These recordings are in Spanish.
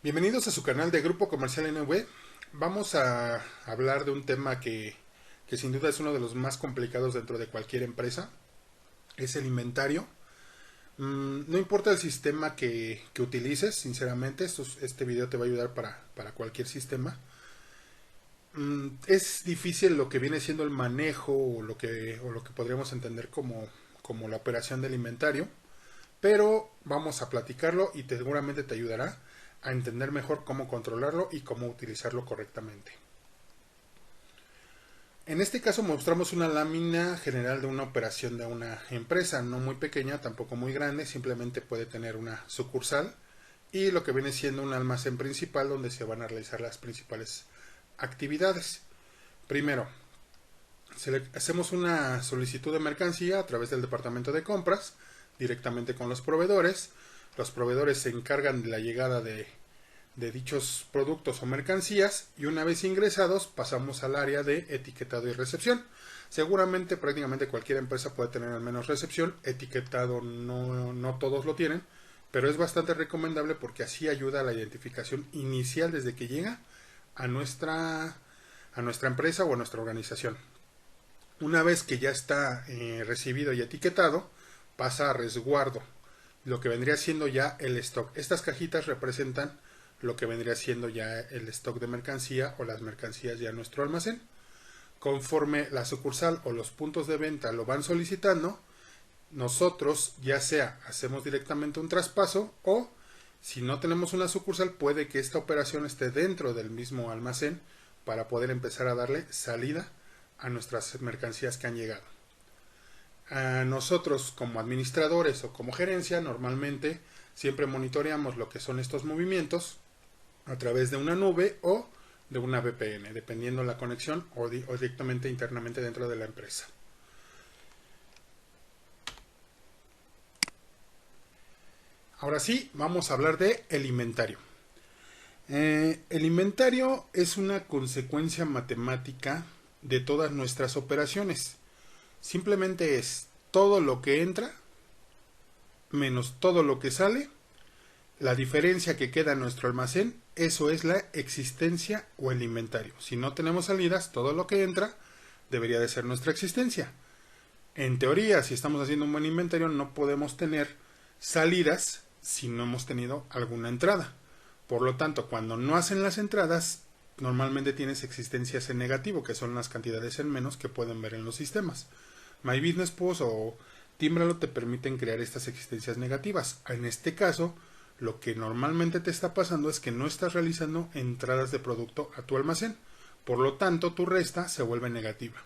Bienvenidos a su canal de Grupo Comercial NV. Vamos a hablar de un tema que sin duda es uno de los más complicados dentro de cualquier empresa. Es el inventario. No importa el sistema que utilices, sinceramente, este video te va a ayudar para cualquier sistema. Es difícil lo que viene siendo el manejo o lo que podríamos entender como la operación del inventario, pero vamos a platicarlo y seguramente te ayudará a entender mejor cómo controlarlo y cómo utilizarlo correctamente. En este caso mostramos una lámina general de una operación de una empresa, no muy pequeña, tampoco muy grande, simplemente puede tener una sucursal y lo que viene siendo un almacén principal donde se van a realizar las principales actividades. Primero, hacemos una solicitud de mercancía a través del departamento de compras directamente con los proveedores. Los proveedores se encargan de la llegada de dichos productos o mercancías y una vez ingresados pasamos al área de etiquetado y recepción. Seguramente prácticamente cualquier empresa puede tener al menos recepción, etiquetado no todos lo tienen, pero es bastante recomendable porque así ayuda a la identificación inicial desde que llega a nuestra empresa o a nuestra organización. Una vez que ya está recibido y etiquetado, pasa a resguardo, lo que vendría siendo ya el stock. Estas cajitas representan lo que vendría siendo ya el stock de mercancía o las mercancías ya en nuestro almacén. Conforme la sucursal o los puntos de venta lo van solicitando, nosotros ya sea hacemos directamente un traspaso o si no tenemos una sucursal puede que esta operación esté dentro del mismo almacén para poder empezar a darle salida a nuestras mercancías que han llegado. A nosotros como administradores o como gerencia normalmente siempre monitoreamos lo que son estos movimientos a través de una nube o de una VPN, dependiendo la conexión o directamente internamente dentro de la empresa. Ahora sí, vamos a hablar de el inventario. El inventario es una consecuencia matemática de todas nuestras operaciones. Simplemente es todo lo que entra menos todo lo que sale. La diferencia que queda en nuestro almacén, eso es la existencia o el inventario. Si no tenemos salidas, todo lo que entra debería de ser nuestra existencia. En teoría, si estamos haciendo un buen inventario, no podemos tener salidas si no hemos tenido alguna entrada. Por lo tanto, cuando no hacen las entradas, normalmente tienes existencias en negativo, que son las cantidades en menos que pueden ver en los sistemas. My Business Post o Timbralo te permiten crear estas existencias negativas. En este caso, lo que normalmente te está pasando es que no estás realizando entradas de producto a tu almacén. Por lo tanto, tu resta se vuelve negativa.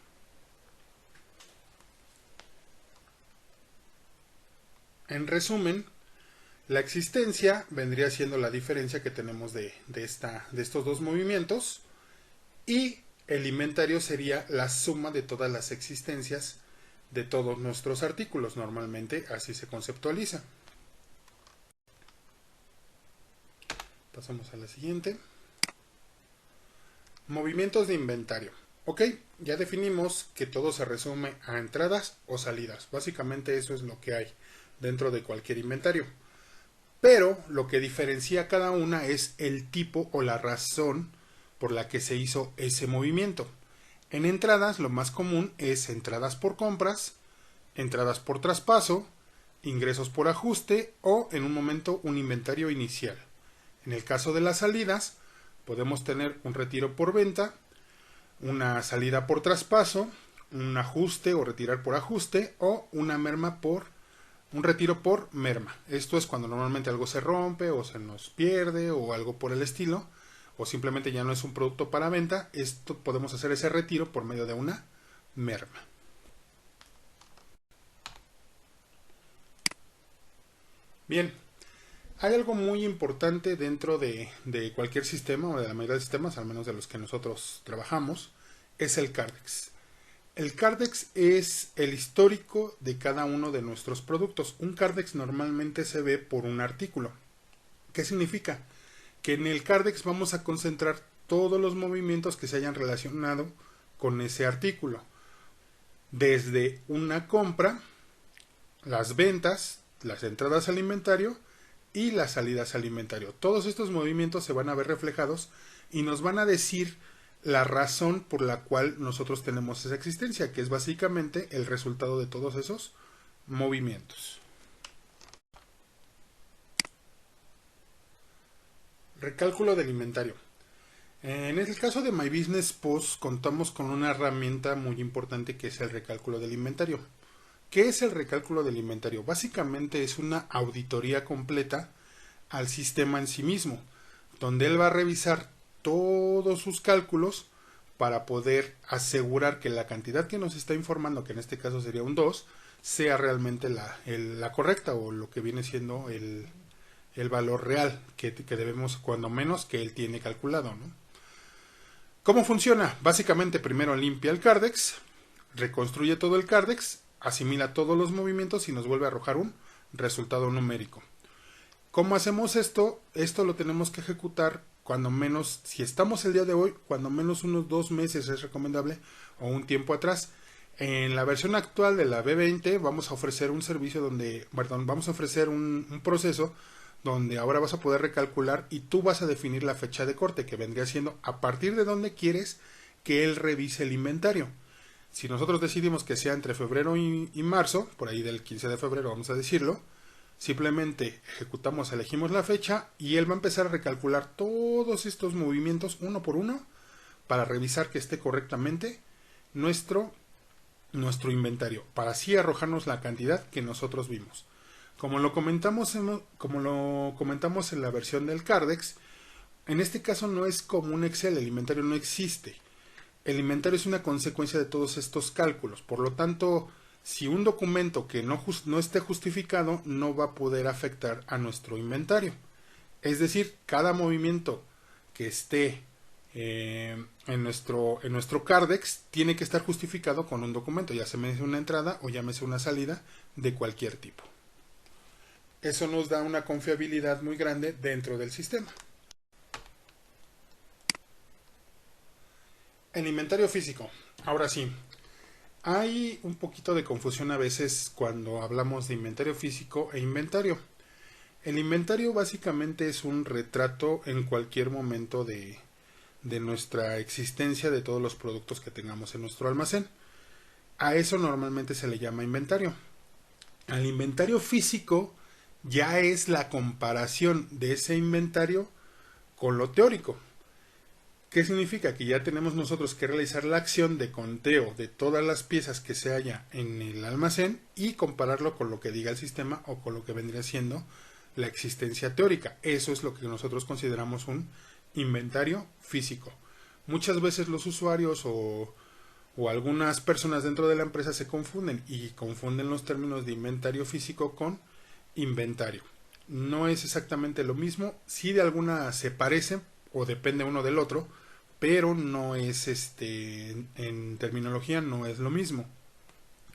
En resumen, la existencia vendría siendo la diferencia que tenemos de estos dos movimientos y el inventario sería la suma de todas las existencias de todos nuestros artículos. Normalmente así se conceptualiza. Pasamos a la siguiente. Movimientos de inventario. Ok, ya definimos que todo se resume a entradas o salidas. Básicamente eso es lo que hay dentro de cualquier inventario. Pero lo que diferencia cada una es el tipo o la razón por la que se hizo ese movimiento. En entradas lo más común es entradas por compras, entradas por traspaso, ingresos por ajuste o en un momento un inventario inicial. En el caso de las salidas podemos tener un retiro por venta, una salida por traspaso, un ajuste o retirar por ajuste o una merma por un retiro por merma. Esto es cuando normalmente algo se rompe o se nos pierde o algo por el estilo o simplemente ya no es un producto para venta. Esto podemos hacer ese retiro por medio de una merma. Bien, hay algo muy importante dentro de cualquier sistema o de la mayoría de sistemas, al menos de los que nosotros trabajamos, es el Cardex. El Cardex es el histórico de cada uno de nuestros productos. Un Cardex normalmente se ve por un artículo. ¿Qué significa? Que en el Cardex vamos a concentrar todos los movimientos que se hayan relacionado con ese artículo. Desde una compra, las ventas, las entradas al inventario y las salidas al inventario. Todos estos movimientos se van a ver reflejados y nos van a decir la razón por la cual nosotros tenemos esa existencia, que es básicamente el resultado de todos esos movimientos. Recálculo del inventario. En el caso de My Business Post contamos con una herramienta muy importante que es el recálculo del inventario. ¿Qué es el recálculo del inventario? Básicamente es una auditoría completa al sistema en sí mismo, donde él va a revisar todos sus cálculos para poder asegurar que la cantidad que nos está informando, que en este caso sería un 2, sea realmente la correcta o lo que viene siendo el valor real que debemos, cuando menos, que él tiene calculado, ¿no? ¿Cómo funciona? Básicamente primero limpia el Cardex, reconstruye todo el Cardex, asimila todos los movimientos y nos vuelve a arrojar un resultado numérico. ¿Cómo hacemos esto? Esto lo tenemos que ejecutar cuando menos, si estamos el día de hoy, cuando menos unos 2 meses es recomendable, o un tiempo atrás. En la versión actual de la V20 vamos a ofrecer un servicio donde, perdón, vamos a ofrecer un proceso donde ahora vas a poder recalcular y tú vas a definir la fecha de corte, que vendría siendo a partir de donde quieres que él revise el inventario. Si nosotros decidimos que sea entre febrero y marzo, por ahí del 15 de febrero vamos a decirlo, simplemente ejecutamos, elegimos la fecha y él va a empezar a recalcular todos estos movimientos uno por uno para revisar que esté correctamente nuestro inventario, para así arrojarnos la cantidad que nosotros vimos. Como lo comentamos en la versión del Cardex, en este caso no es como un Excel, el inventario no existe. El inventario es una consecuencia de todos estos cálculos, por lo tanto, si un documento que no esté justificado no va a poder afectar a nuestro inventario. Es decir, cada movimiento que esté en nuestro Cardex tiene que estar justificado con un documento, ya llámese una entrada o llámese una salida de cualquier tipo. Eso nos da una confiabilidad muy grande dentro del sistema. El inventario físico. Ahora sí, hay un poquito de confusión a veces cuando hablamos de inventario físico e inventario. El inventario básicamente es un retrato en cualquier momento de nuestra existencia de todos los productos que tengamos en nuestro almacén. A eso normalmente se le llama inventario. Al inventario físico ya es la comparación de ese inventario con lo teórico. ¿Qué significa? Que ya tenemos nosotros que realizar la acción de conteo de todas las piezas que se halla en el almacén y compararlo con lo que diga el sistema o con lo que vendría siendo la existencia teórica. Eso es lo que nosotros consideramos un inventario físico. Muchas veces los usuarios o algunas personas dentro de la empresa se confunden y confunden los términos de inventario físico con inventario. No es exactamente lo mismo, sí de alguna se parecen o depende uno del otro, pero no es en terminología no es lo mismo.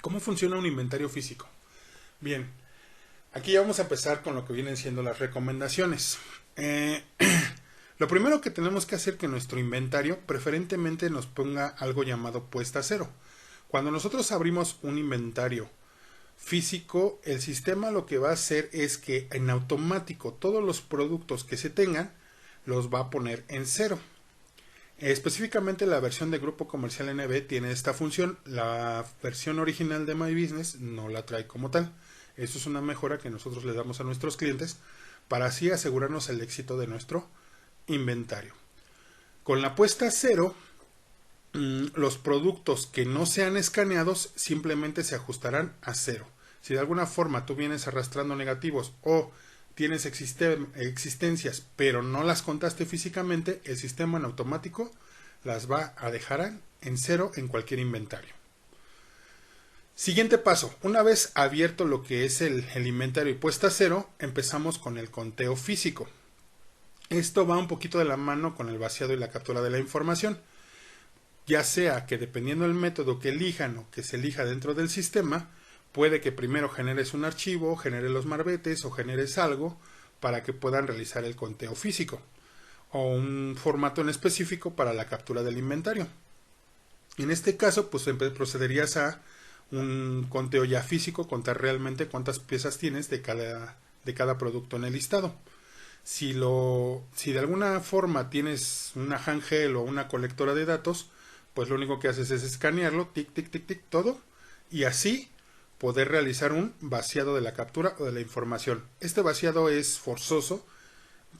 ¿Cómo funciona un inventario físico? Bien, aquí ya vamos a empezar con lo que vienen siendo las recomendaciones. Lo primero que tenemos que hacer que nuestro inventario preferentemente nos ponga algo llamado puesta a cero. Cuando nosotros abrimos un inventario físico, el sistema lo que va a hacer es que en automático todos los productos que se tengan los va a poner en cero. Específicamente la versión de Grupo Comercial NB tiene esta función. La versión original de My Business no la trae como tal. Eso es una mejora que nosotros le damos a nuestros clientes para así asegurarnos el éxito de nuestro inventario. Con la puesta a cero, los productos que no sean escaneados simplemente se ajustarán a cero. Si de alguna forma tú vienes arrastrando negativos o tienes existencias pero no las contaste físicamente, el sistema en automático las va a dejar en cero en cualquier inventario. Siguiente paso, una vez abierto lo que es el inventario y puesta a cero, empezamos con el conteo físico. Esto va un poquito de la mano con el vaciado y la captura de la información. Ya sea que dependiendo del método que elijan o que se elija dentro del sistema, puede que primero generes un archivo, generes los marbetes o generes algo para que puedan realizar el conteo físico o un formato en específico para la captura del inventario. En este caso, pues procederías a un conteo ya físico, contar realmente cuántas piezas tienes de de cada producto en el listado. Si de alguna forma tienes una handheld o una colectora de datos, pues lo único que haces es escanearlo, tic, tic, tic, tic, todo, y así poder realizar un vaciado de la captura o de la información. Este vaciado es forzoso,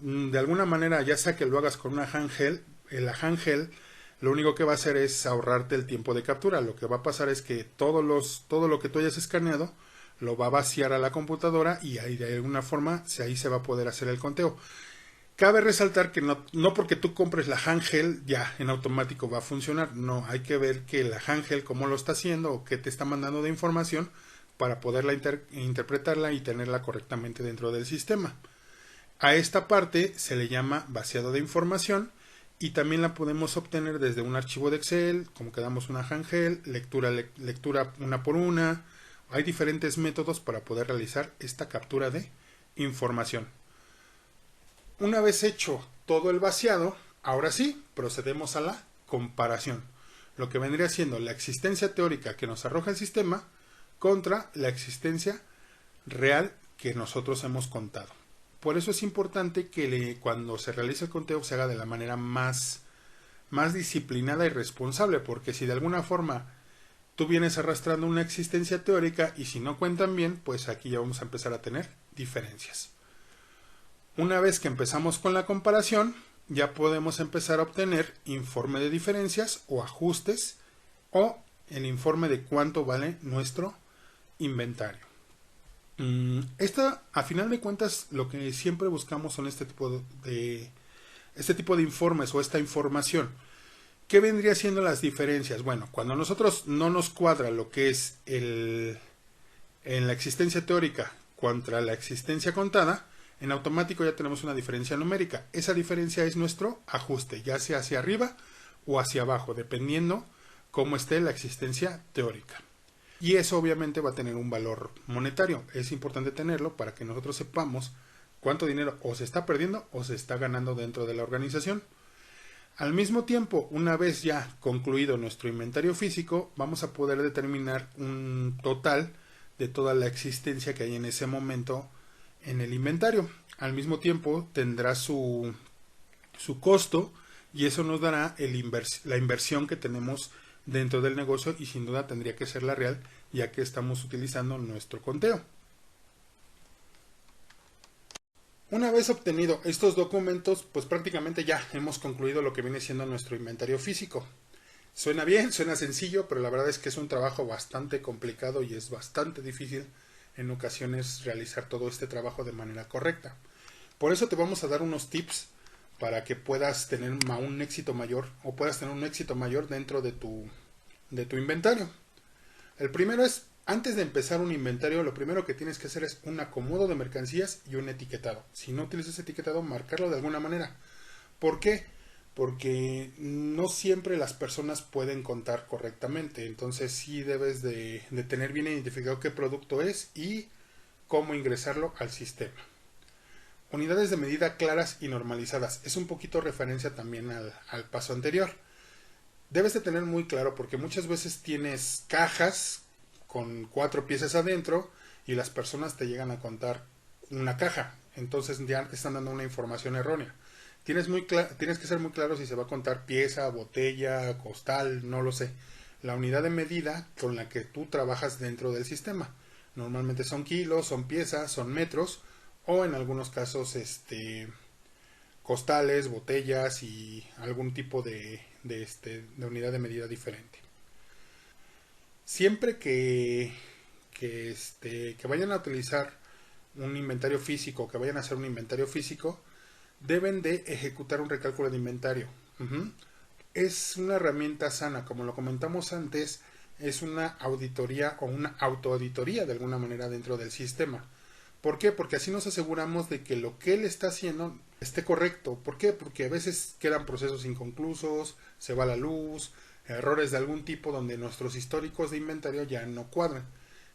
de alguna manera, ya sea que lo hagas con una handheld, la handheld lo único que va a hacer es ahorrarte el tiempo de captura. Lo que va a pasar es que todo lo que tú hayas escaneado lo va a vaciar a la computadora y ahí de alguna forma ahí se va a poder hacer el conteo. Cabe resaltar que no porque tú compres la handheld ya en automático va a funcionar. No, hay que ver que la handheld cómo lo está haciendo o qué te está mandando de información para poderla interpretarla y tenerla correctamente dentro del sistema. A esta parte se le llama vaciado de información y también la podemos obtener desde un archivo de Excel, como que damos una handheld, lectura una por una. Hay diferentes métodos para poder realizar esta captura de información. Una vez hecho todo el vaciado, ahora sí, procedemos a la comparación. Lo que vendría siendo la existencia teórica que nos arroja el sistema contra la existencia real que nosotros hemos contado. Por eso es importante que cuando se realice el conteo se haga de la manera más disciplinada y responsable, porque si de alguna forma tú vienes arrastrando una existencia teórica y si no cuentan bien, pues aquí ya vamos a empezar a tener diferencias. Una vez que empezamos con la comparación, ya podemos empezar a obtener informe de diferencias o ajustes o el informe de cuánto vale nuestro inventario. A final de cuentas, lo que siempre buscamos son este tipo de informes o esta información. ¿Qué vendría siendo las diferencias? Bueno, cuando a nosotros no nos cuadra lo que es en la existencia teórica contra la existencia contada, en automático ya tenemos una diferencia numérica. Esa diferencia es nuestro ajuste, ya sea hacia arriba o hacia abajo, dependiendo cómo esté la existencia teórica. Y eso obviamente va a tener un valor monetario. Es importante tenerlo para que nosotros sepamos cuánto dinero o se está perdiendo o se está ganando dentro de la organización. Al mismo tiempo, una vez ya concluido nuestro inventario físico, vamos a poder determinar un total de toda la existencia que hay en ese momento en el inventario. Al mismo tiempo tendrá su costo y eso nos dará la inversión que tenemos dentro del negocio y sin duda tendría que ser la real ya que estamos utilizando nuestro conteo. Una vez obtenido estos documentos, pues prácticamente ya hemos concluido lo que viene siendo nuestro inventario físico. Suena bien, suena sencillo, pero la verdad es que es un trabajo bastante complicado y es bastante difícil en ocasiones realizar todo este trabajo de manera correcta. Por eso te vamos a dar unos tips para que puedas tener un éxito mayor o puedas tener un éxito mayor dentro de tu inventario. El primero es, antes de empezar un inventario, lo primero que tienes que hacer es un acomodo de mercancías y un etiquetado. Si no utilizas etiquetado, marcarlo de alguna manera. ¿Por qué? Porque no siempre las personas pueden contar correctamente. Entonces sí debes de tener bien identificado qué producto es y cómo ingresarlo al sistema. Unidades de medida claras y normalizadas. Es un poquito referencia también al paso anterior. Debes de tener muy claro porque muchas veces tienes cajas con 4 piezas adentro y las personas te llegan a contar una caja. Entonces ya te están dando una información errónea. Tienes que ser muy claro si se va a contar pieza, botella, costal, no lo sé. La unidad de medida con la que tú trabajas dentro del sistema. Normalmente son kilos, son piezas, son metros o en algunos casos costales, botellas y algún tipo de unidad de medida diferente. Siempre que vayan a utilizar un inventario físico, que vayan a hacer un inventario físico, deben de ejecutar un recálculo de inventario. Es una herramienta sana, como lo comentamos antes, es una auditoría o una autoauditoría de alguna manera dentro del sistema. ¿Por qué? Porque así nos aseguramos de que lo que él está haciendo esté correcto. ¿Por qué? Porque a veces quedan procesos inconclusos, se va la luz, errores de algún tipo donde nuestros históricos de inventario ya no cuadran.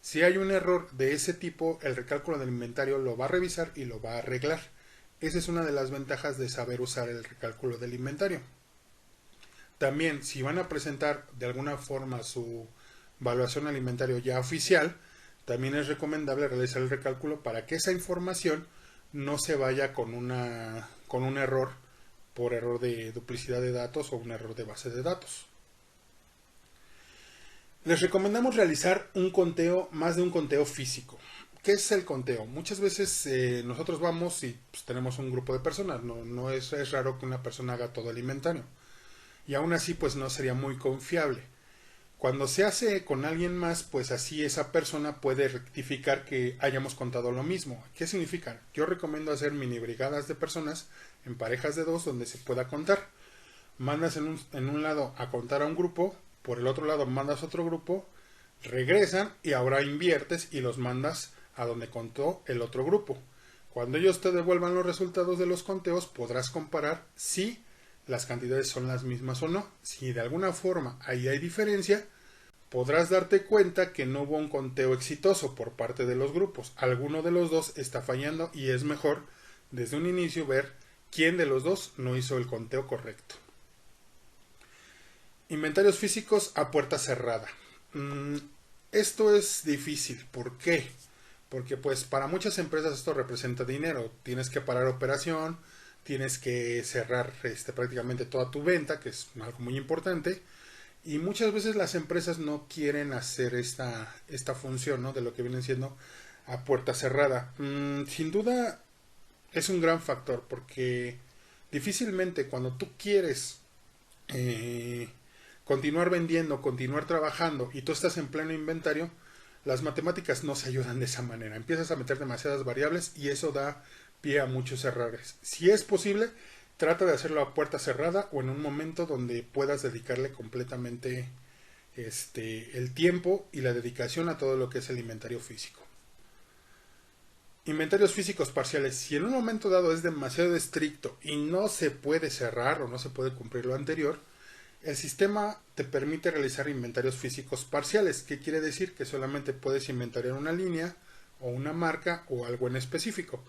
Si hay un error de ese tipo, el recálculo del inventario lo va a revisar y lo va a arreglar. Esa es una de las ventajas de saber usar el recálculo del inventario. También, si van a presentar de alguna forma su evaluación al inventario ya oficial, También es recomendable realizar el recálculo para que esa información no se vaya con un error por error de duplicidad de datos o un error de base de datos. Les recomendamos realizar un conteo, más de un conteo físico. ¿Qué es el conteo? Muchas veces nosotros vamos y pues, tenemos un grupo de personas. No es raro que una persona haga todo el inventario. Y aún así pues no sería muy confiable. Cuando se hace con alguien más, pues así esa persona puede rectificar que hayamos contado lo mismo. ¿Qué significa? Yo recomiendo hacer mini brigadas de personas en parejas de dos donde se pueda contar. Mandas en un lado a contar a un grupo, por el otro lado mandas a otro grupo, regresan y ahora inviertes y los mandas a donde contó el otro grupo. Cuando ellos te devuelvan los resultados de los conteos, podrás comparar si las cantidades son las mismas o no. Si de alguna forma ahí hay diferencia, podrás darte cuenta que no hubo un conteo exitoso por parte de los grupos. Alguno de los dos está fallando y es mejor desde un inicio ver quién de los dos no hizo el conteo correcto. Inventarios físicos a puerta cerrada. Esto es difícil. ¿Por qué? Porque pues para muchas empresas esto representa dinero. Tienes que parar operación, tienes que cerrar prácticamente toda tu venta, que es algo muy importante. Y muchas veces las empresas no quieren hacer esta función, ¿no? De lo que viene siendo a puerta cerrada. Sin duda es un gran factor porque difícilmente cuando tú quieres continuar vendiendo, continuar trabajando y tú estás en pleno inventario, las matemáticas no se ayudan de esa manera. Empiezas a meter demasiadas variables y eso da pie a muchos errores. Si es posible, trata de hacerlo a puerta cerrada o en un momento donde puedas dedicarle completamente el tiempo y la dedicación a todo lo que es el inventario físico. Inventarios físicos parciales. Si en un momento dado es demasiado estricto y no se puede cerrar o no se puede cumplir lo anterior, el sistema te permite realizar inventarios físicos parciales. ¿Qué quiere decir? Que solamente puedes inventariar una línea o una marca o algo en específico.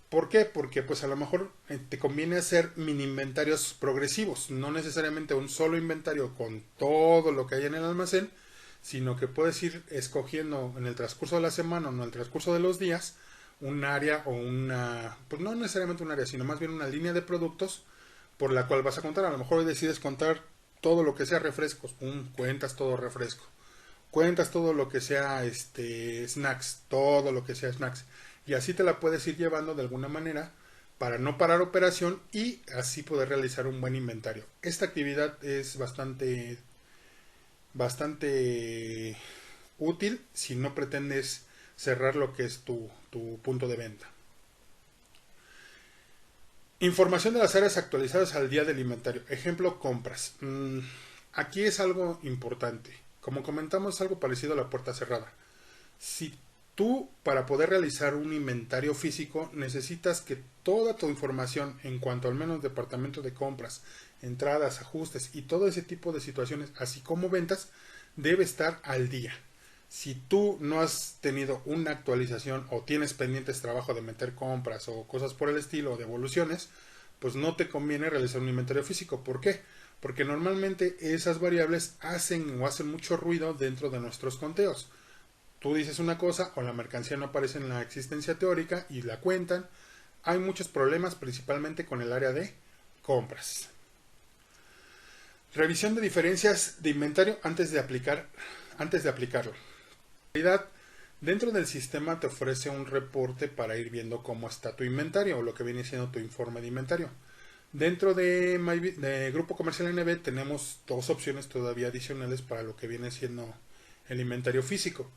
¿Por qué? Porque pues a lo mejor te conviene hacer mini inventarios progresivos, no necesariamente un solo inventario con todo lo que hay en el almacén, sino que puedes ir escogiendo en el transcurso de la semana o en el transcurso de los días un área o pues no necesariamente un área, sino más bien una línea de productos por la cual vas a contar. A lo mejor hoy decides contar todo lo que sea refrescos, cuentas todo refresco. Cuentas todo lo que sea snacks, todo lo que sea snacks. Y así te la puedes ir llevando de alguna manera para no parar operación y así poder realizar un buen inventario. Esta actividad es bastante útil si no pretendes cerrar lo que es tu punto de venta. Información de las áreas actualizadas al día del inventario. Ejemplo, compras. Aquí es algo importante. Como comentamos, es algo parecido a la puerta cerrada. Si tú, para poder realizar un inventario físico, necesitas que toda tu información en cuanto al menos departamento de compras, entradas, ajustes y todo ese tipo de situaciones, así como ventas, debe estar al día. Si tú no has tenido una actualización o tienes pendientes trabajo de meter compras o cosas por el estilo o de evoluciones, pues no te conviene realizar un inventario físico. ¿Por qué? Porque normalmente esas variables hacen mucho ruido dentro de nuestros conteos. Tú dices una cosa o la mercancía no aparece en la existencia teórica y la cuentan. Hay muchos problemas principalmente con el área de compras. Revisión de diferencias de inventario antes de aplicarlo. En realidad, dentro del sistema te ofrece un reporte para ir viendo cómo está tu inventario o lo que viene siendo tu informe de inventario. Dentro de Grupo Comercial NB tenemos dos opciones todavía adicionales para lo que viene siendo el inventario físico.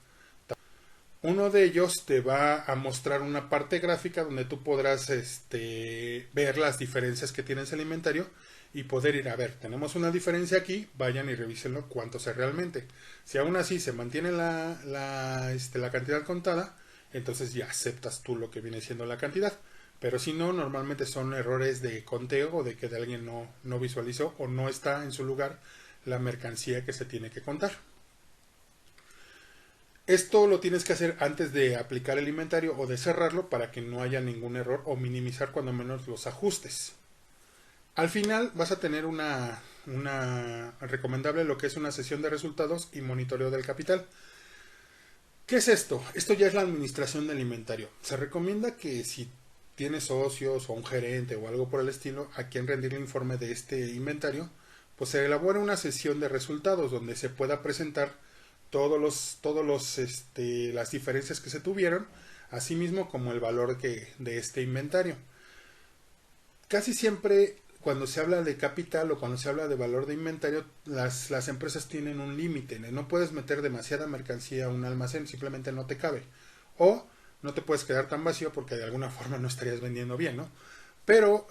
Uno de ellos te va a mostrar una parte gráfica donde tú podrás ver las diferencias que tienes en el inventario y poder ir a ver, tenemos una diferencia aquí, vayan y revísenlo cuánto es realmente. Si aún así se mantiene la cantidad contada, entonces ya aceptas tú lo que viene siendo la cantidad. Pero si no, normalmente son errores de conteo o de que de alguien no visualizó o no está en su lugar la mercancía que se tiene que contar. Esto lo tienes que hacer antes de aplicar el inventario o de cerrarlo para que no haya ningún error o minimizar cuando menos los ajustes. Al final vas a tener una recomendable lo que es una sesión de resultados y monitoreo del capital. ¿Qué es esto? Esto ya es la administración del inventario. Se recomienda que si tienes socios o un gerente o algo por el estilo a quien rendir el informe de este inventario, pues se elabora una sesión de resultados donde se pueda presentar las diferencias que se tuvieron, así mismo como el valor de este inventario. Casi siempre cuando se habla de capital o cuando se habla de valor de inventario, las empresas tienen un límite. No puedes meter demasiada mercancía a un almacén, simplemente no te cabe. O no te puedes quedar tan vacío porque de alguna forma no estarías vendiendo bien, ¿no? Pero,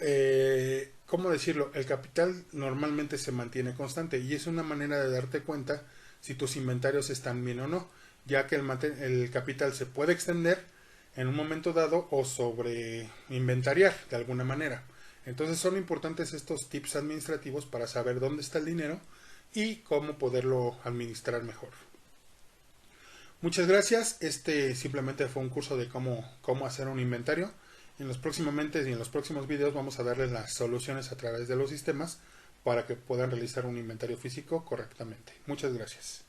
¿cómo decirlo? El capital normalmente se mantiene constante y es una manera de darte cuenta si tus inventarios están bien o no, ya que el capital se puede extender en un momento dado o sobre inventariar de alguna manera. Entonces son importantes estos tips administrativos para saber dónde está el dinero y cómo poderlo administrar mejor. Muchas gracias. Este simplemente fue un curso de cómo hacer un inventario. En los próximamente y en los próximos videos vamos a darles las soluciones a través de los sistemas para que puedan realizar un inventario físico correctamente. Muchas gracias.